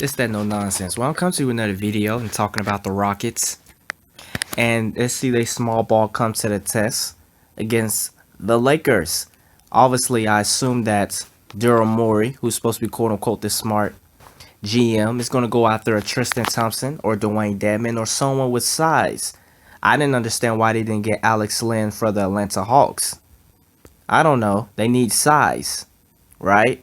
It's that no nonsense. Well, I'll come to another video and talking about the Rockets. And let's see they small ball come to the test against the Lakers. Obviously, I assume that Daryl Morey, who's supposed to be quote unquote the smart GM, is going to go after a Tristan Thompson or Dwayne Dedmon or someone with size. I didn't understand why they didn't get Alex Len for the Atlanta Hawks. I don't know. They need size, right?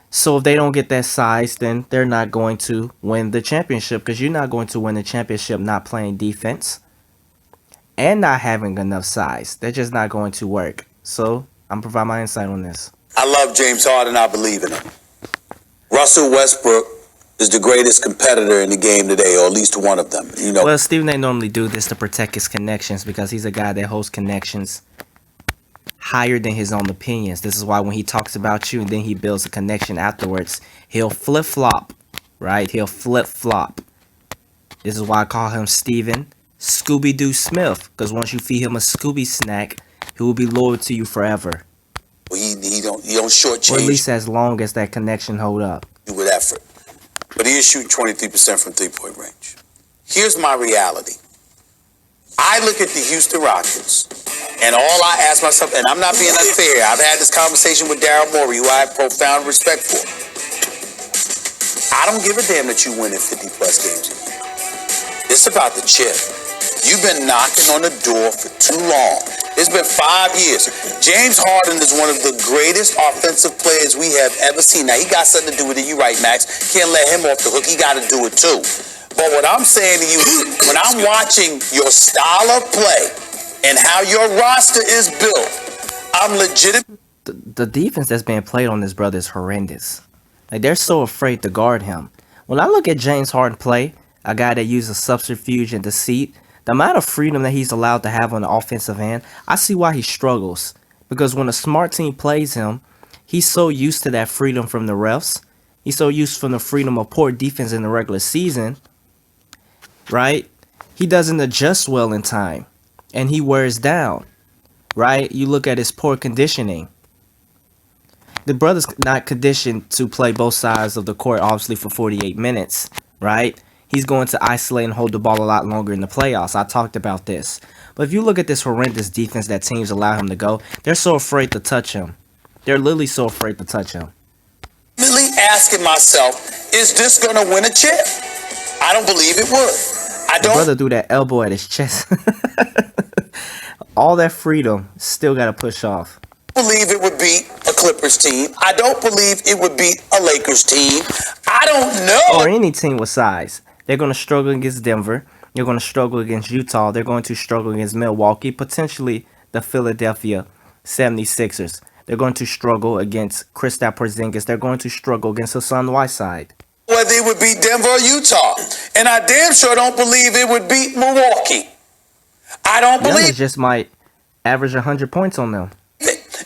So if they don't get that size, then they're not going to win the championship, because you're not going to win the championship not playing defense and not having enough size. They're just not going to work. So I'm providing my insight on this. I love James Harden. I believe in him. Russell Westbrook is the greatest competitor in the game today, or at least one of them. You know. Well, Stephen A. normally do this to protect his connections, because he's a guy that holds connections higher than his own opinions. This is why when he talks about you and then he builds a connection afterwards, he'll flip-flop, right? He'll flip-flop. This is why I call him Steven Scooby-Doo Smith, because once you feed him a Scooby snack, he will be loyal to you forever. He don't shortchange. Or at least as long as that connection hold up. With effort. But he is shooting 23% from three-point range. Here's my reality. I look at the Houston Rockets, and all I ask myself, and I'm not being unfair, I've had this conversation with Daryl Morey, who I have profound respect for. I don't give a damn that you win in 50-plus games. It's about the chip. You've been knocking on the door for too long. It's been 5 years. James Harden is one of the greatest offensive players we have ever seen. Now, he got something to do with it. You're right, Max. Can't let him off the hook. He got to do it, too. But what I'm saying to you, when I'm watching your style of play and how your roster is built, I'm legitimate. The defense that's being played on this brother is horrendous. Like, they're so afraid to guard him. When I look at James Harden play, a guy that uses subterfuge and deceit, the amount of freedom that he's allowed to have on the offensive end, I see why he struggles. Because when a smart team plays him, he's so used to that freedom from the refs. He's so used from the freedom of poor defense in the regular season, right? He doesn't adjust well in time, and he wears down, right? You look at his poor conditioning. The brother's not conditioned to play both sides of the court, obviously, for 48 minutes, right? He's going to isolate and hold the ball a lot longer in the playoffs. I talked about this. But if you look at this horrendous defense that teams allow him to go, they're so afraid to touch him. They're literally so afraid to touch him. Really asking myself, is this going to win a chip? I don't believe it would. I don't. The brother threw that elbow at his chest. All that freedom still got to push off. Believe it would beat a Clippers team. I don't believe it would beat a Lakers team. I don't know. Or any team with size. They're going to struggle against Denver. They're going to struggle against Utah. They're going to struggle against Milwaukee, potentially the Philadelphia 76ers. They're going to struggle against Kristaps Porzingis. They're going to struggle against Hassan Whiteside. Whether it would beat Denver or Utah. And I damn sure don't believe it would beat Milwaukee. I don't believe it. Just might average 100 points on them.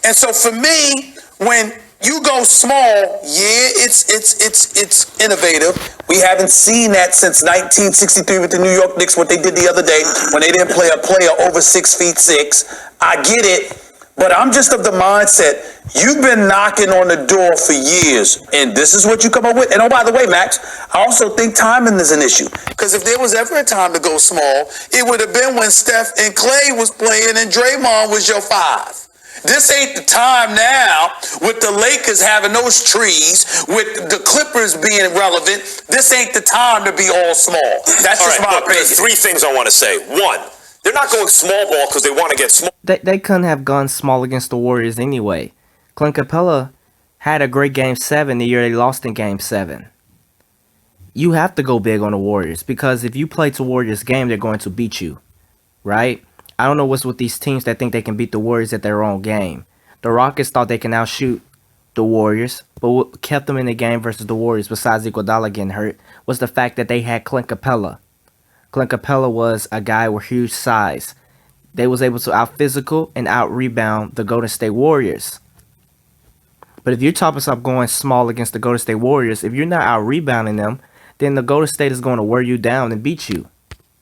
And so for me, when you go small, yeah, it's innovative. We haven't seen that since 1963 with the New York Knicks, what they did the other day when they didn't play a player over 6'6". I get it, but I'm just of the mindset, you've been knocking on the door for years, and this is what you come up with. And oh, by the way, Max, I also think timing is an issue. Because if there was ever a time to go small, it would have been when Steph and Clay was playing and Draymond was your five. This ain't the time now with the Lakers having those trees, with the Clippers being relevant. This ain't the time to be all small. That's just my opinion. There's three things I want to say. One, they're not going small ball because they want to get small. They couldn't have gone small against the Warriors anyway. Clint Capella had a great Game 7 the year they lost in Game 7. You have to go big on the Warriors, because if you play to Warriors game, they're going to beat you, right? I don't know what's with these teams that think they can beat the Warriors at their own game. The Rockets thought they can outshoot the Warriors, but what kept them in the game versus the Warriors, besides Iguodala getting hurt, was the fact that they had Clint Capella. Clint Capella was a guy with huge size. They was able to out-physical and out-rebound the Golden State Warriors. But if you're talking about going small against the Golden State Warriors, if you're not out-rebounding them, then the Golden State is going to wear you down and beat you.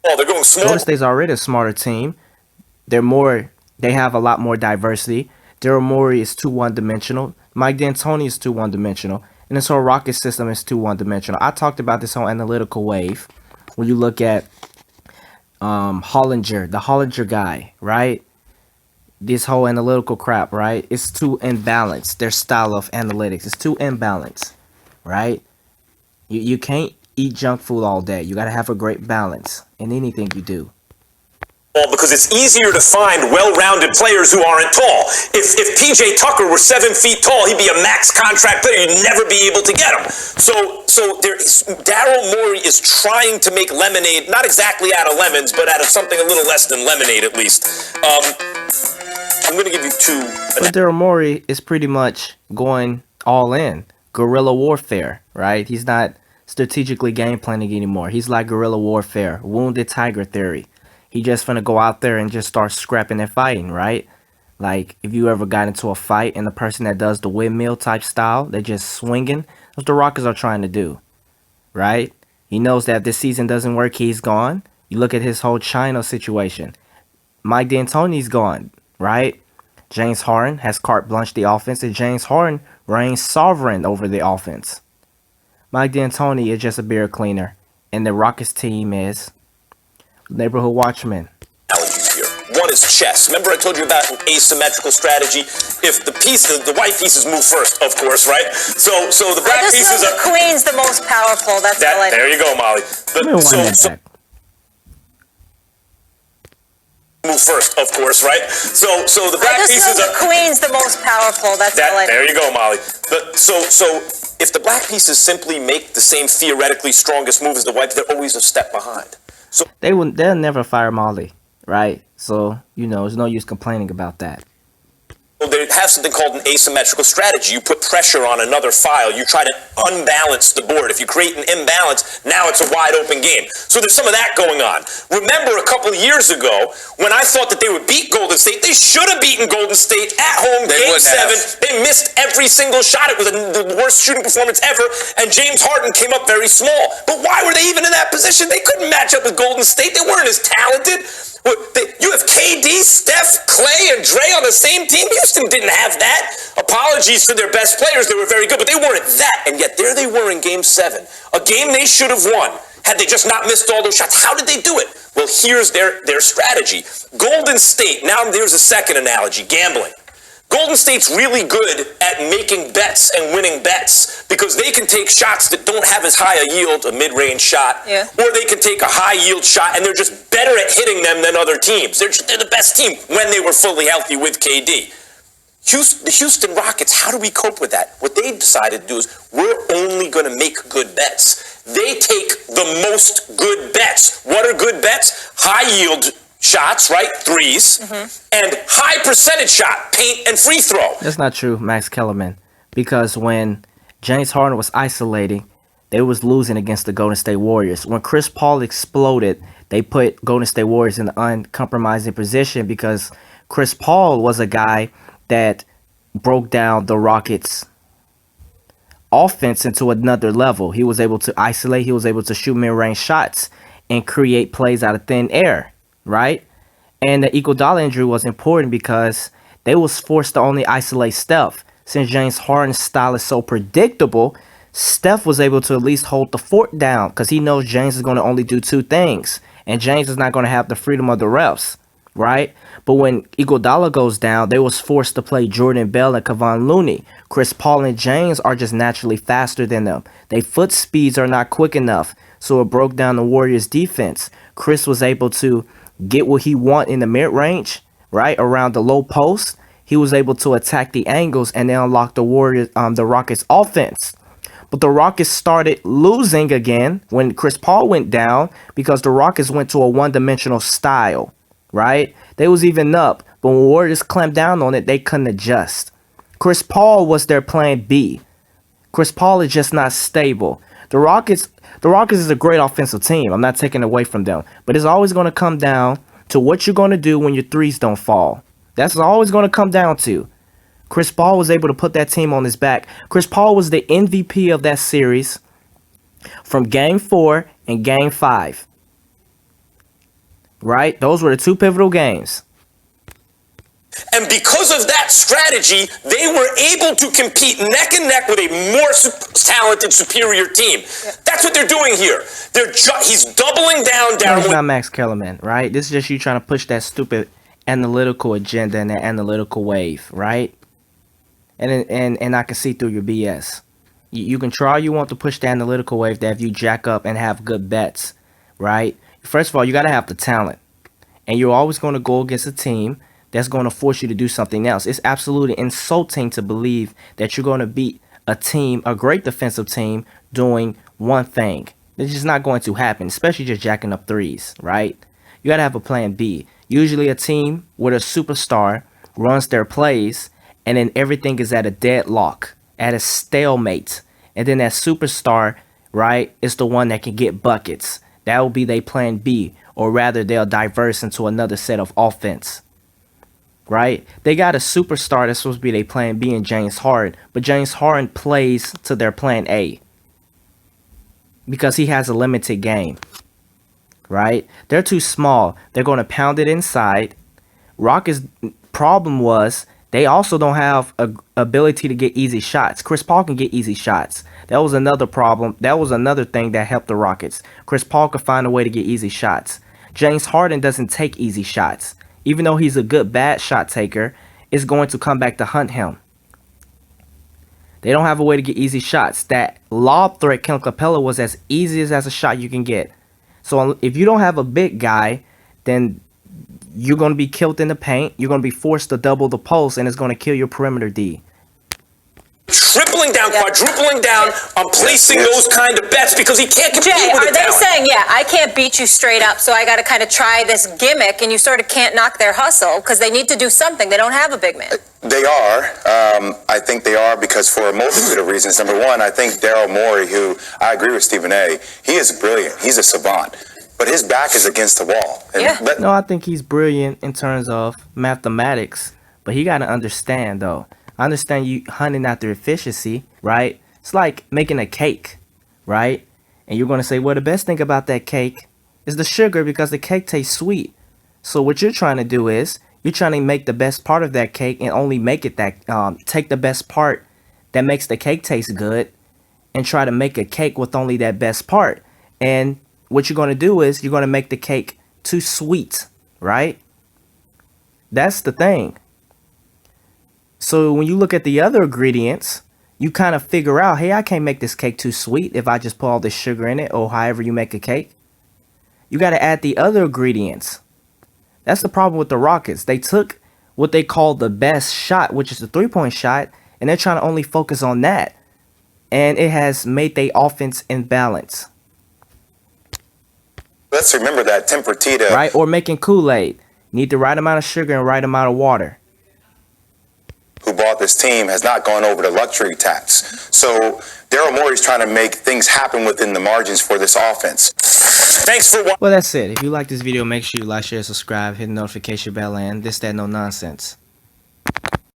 Oh, they're going small. Golden State's already a smarter team. They have a lot more diversity. Daryl Morey is too one-dimensional. Mike D'Antoni is too one-dimensional. And this whole rocket system is too one-dimensional. I talked about this on Analytical Wave. When you look at Hollinger, the Hollinger guy, right? This whole analytical crap, right? It's too imbalanced. Their style of analytics is too imbalanced, right? You can't eat junk food all day. You got to have a great balance in anything you do. Because it's easier to find well-rounded players who aren't tall. If PJ Tucker were 7 feet tall, he'd be a max contract player. You'd never be able to get him. So Daryl Morey is trying to make lemonade, not exactly out of lemons, but out of something a little less than lemonade, at least. I'm going to give you two. But Daryl Morey is pretty much going all in. Guerrilla warfare, right? He's not strategically game planning anymore. He's like guerrilla warfare, wounded tiger theory. He just finna go out there and just start scrapping and fighting, right? Like, if you ever got into a fight and the person that does the windmill type style, they're just swinging, that's what the Rockets are trying to do, right? He knows that if this season doesn't work, he's gone. You look at his whole China situation. Mike D'Antoni's gone, right? James Harden has carte blanche the offense, and James Harden reigns sovereign over the offense. Mike D'Antoni is just a beer cleaner, and the Rockets team is neighborhood watchman. Analogies here. One is chess. Remember I told you about an asymmetrical strategy? If the white pieces move first, of course, right? So the black pieces are... the queen's the most powerful. That's all I know. There you go, Molly. Move first, of course, right? So the black pieces are... the queen's the most powerful. That's all I know. There you go, Molly. So if the black pieces simply make the same theoretically strongest move as the white, they're always a step behind. So they'll never fire Molly, right? So, there's no use complaining about that. They have something called an asymmetrical strategy. You put pressure on another file. You try to unbalance the board. If you create an imbalance, now it's a wide open game. So there's some of that going on. Remember a couple of years ago when I thought that they would beat Golden State? They should have beaten Golden State at home, Game 7. They missed every single shot. It was the worst shooting performance ever, and James Harden came up very small. But why were they even in that position? They couldn't match up with Golden State. They weren't as talented. You have KD, Steph, Clay, and Dre on the same team. Houston didn't have that. Apologies to their best players. They were very good, but they weren't that. And yet there they were in Game 7. A game they should have won had they just not missed all those shots. How did they do it? Well, here's their strategy. Golden State, now there's a second analogy, gambling. Golden State's really good at making bets and winning bets because they can take shots that don't have as high a yield, a mid-range shot, or they can take a high-yield shot, and they're just better at hitting them than other teams. They're the best team when they were fully healthy with KD. The Houston Rockets, how do we cope with that? What they decided to do is we're only going to make good bets. They take the most good bets. What are good bets? High-yield shots, right? Threes. And high percentage shot, paint and free throw. That's not true, Max Kellerman. Because when James Harden was isolating, they was losing against the Golden State Warriors. When Chris Paul exploded, they put Golden State Warriors in an uncompromising position because Chris Paul was a guy that broke down the Rockets' offense into another level. He was able to isolate. He was able to shoot mid-range shots and create plays out of thin air. Right? And the Iguodala injury was important because they was forced to only isolate Steph. Since James Harden's style is so predictable, Steph was able to at least hold the fort down because he knows James is going to only do two things. And James is not going to have the freedom of the refs, right? But when Iguodala goes down, they was forced to play Jordan Bell and Kevon Looney. Chris Paul and James are just naturally faster than them. Their foot speeds are not quick enough, so it broke down the Warriors' defense. Chris was able to get what he want in the mid-range, right, around the low post. He was able to attack the angles and then unlock the Rockets' offense. But the Rockets started losing again when Chris Paul went down because the Rockets went to a one-dimensional style, right? They was even up, but when Warriors clamped down on it, they couldn't adjust. Chris Paul was their plan B. Chris Paul is just not stable. The Rockets is a great offensive team. I'm not taking away from them. But it's always going to come down to what you're going to do when your threes don't fall. That's always going to come down to. Chris Paul was able to put that team on his back. Chris Paul was the MVP of that series from Game 4 and Game 5. Right? Those were the two pivotal games. And because of that strategy, they were able to compete neck and neck with a more talented, superior team. That's what they're doing here. He's doubling down. No, it's not Max Kellerman, right? This is just you trying to push that stupid analytical agenda and that analytical wave, right? And I can see through your BS. You can try all you want to push the analytical wave that if you jack up and have good bets, right? First of all, you got to have the talent. And you're always going to go against a team that's going to force you to do something else. It's absolutely insulting to believe that you're going to beat a team, a great defensive team, doing one thing. It's just not going to happen, especially just jacking up threes, right? You got to have a plan B. Usually a team with a superstar runs their plays, and then everything is at a deadlock, at a stalemate. And then that superstar, right, is the one that can get buckets. That will be their plan B, or rather they'll diverse into another set of offense. Right? They got a superstar that's supposed to be their plan B in James Harden, but James Harden plays to their plan A because he has a limited game. Right? They're too small. They're going to pound it inside. Rockets' problem was they also don't have a ability to get easy shots. Chris Paul can get easy shots. That was another problem. That was another thing that helped the Rockets. Chris Paul could find a way to get easy shots. James Harden doesn't take easy shots. Even though he's a good bad shot taker, it's going to come back to hunt him. They don't have a way to get easy shots. That lob threat, Clint Capella, was as easy as a shot you can get. So if you don't have a big guy, then you're going to be killed in the paint. You're going to be forced to double the post, and it's going to kill your perimeter D. Tripling down, quadrupling down on placing those kind of bets because he can't compete Jay, with are the they talent. saying, I can't beat you straight up, so I got to kind of try this gimmick, and you sort of can't knock their hustle because they need to do something. They don't have a big man. They are. I think they are because for a multitude of reasons. Number one, I think Daryl Morey, who I agree with Stephen A., he is brilliant. He's a savant. But his back is against the wall. And No, I think he's brilliant in terms of mathematics, but he got to understand, though. I understand you hunting after efficiency, right? It's like making a cake, right? And you're going to say, well, the best thing about that cake is the sugar because the cake tastes sweet. So what you're trying to do is you're trying to make the best part of that cake and only make it that, take the best part that makes the cake taste good and try to make a cake with only that best part. And what you're going to do is you're going to make the cake too sweet, right? That's the thing. So when you look at the other ingredients, you kind of figure out, hey, I can't make this cake too sweet if I just put all this sugar in it or however you make a cake. You got to add the other ingredients. That's the problem with the Rockets. They took what they call the best shot, which is the three-point shot, and they're trying to only focus on that. And it has made their offense imbalance. let's remember that Tim Fertitta, Right? Or making Kool-Aid. Need the right amount of sugar and right amount of water. who bought this team, has not gone over the luxury tax. So Daryl Morey's trying to make things happen within the margins for this offense. Thanks for watching. Well, that's it. If you like this video, make sure you like, share, subscribe, hit the notification bell, and this, that, no nonsense.